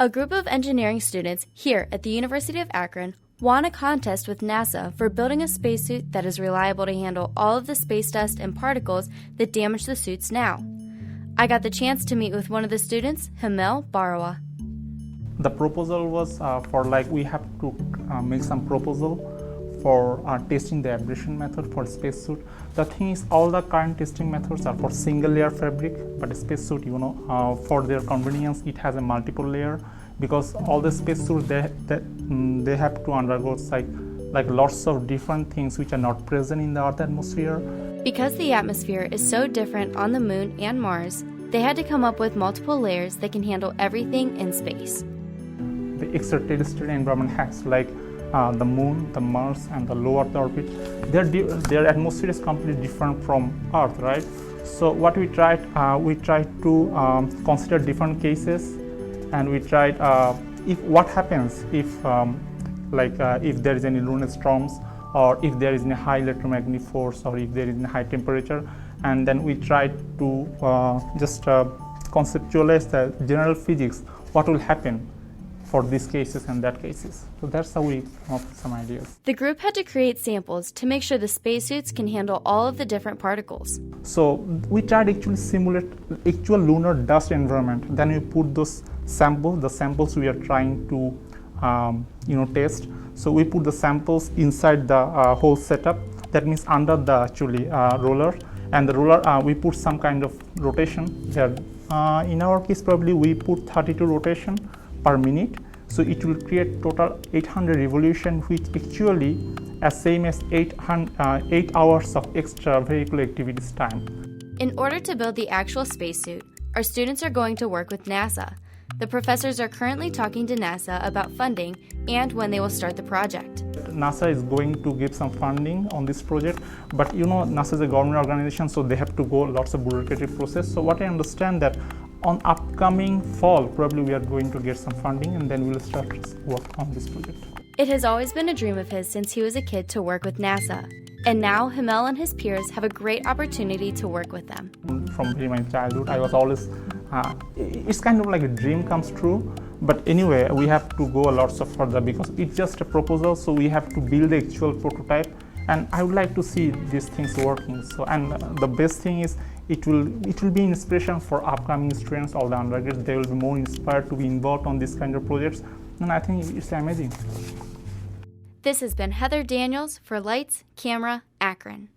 A group of engineering students here at the University of Akron won a contest with NASA for building a spacesuit that is reliable to handle all of the space dust and particles that damage the suits now. I got the chance to meet with one of the students, Himel Barawa. The proposal was we have to make some proposal for testing the abrasion method for spacesuit. The thing is, all the current testing methods are for single layer fabric, but a spacesuit, for their convenience, it has a multiple layer, because all the spacesuits they have to undergo like lots of different things which are not present in the Earth atmosphere. Because the atmosphere is so different on the Moon and Mars, they had to come up with multiple layers that can handle everything in space. The extraterrestrial environment has the Moon, the Mars, and the low Earth orbit. Their atmosphere is completely different from Earth, right? So what we tried to consider different cases, and we tried what happens if there is any lunar storms, or if there is a high electromagnetic force, or if there is a high temperature, and then we tried to just conceptualize the general physics, what will happen for these cases and that cases. So that's how we come up with some ideas. The group had to create samples to make sure the spacesuits can handle all of the different particles. So we tried actually simulate actual lunar dust environment. Then we put those samples, the samples we are trying to test. So we put the samples inside the whole setup. That means under the roller, and the roller we put some kind of rotation there. In our case, probably we put 32 rotation per minute, so it will create total 800 revolution, which actually as same as 8 hours of extra vehicle activities time. In order to build the actual spacesuit, our students are going to work with NASA. The professors are currently talking to NASA about funding and when they will start the project. NASA is going to give some funding on this project, but NASA is a government organization, so they have to go lots of bureaucratic process. So what I understand that on upcoming fall, probably we are going to get some funding, and then we'll start work on this project. It has always been a dream of his since he was a kid to work with NASA. And now Himel and his peers have a great opportunity to work with them. From my childhood, I was always, it's kind of like a dream comes true. But anyway, we have to go lots of further, because it's just a proposal, so we have to build the actual prototype. And I would like to see these things working. So, and the best thing is, it will be inspiration for upcoming students, all the undergrads. They will be more inspired to be involved on this kind of projects, and I think it's amazing. This has been Heather Daniels for Lights, Camera, Akron.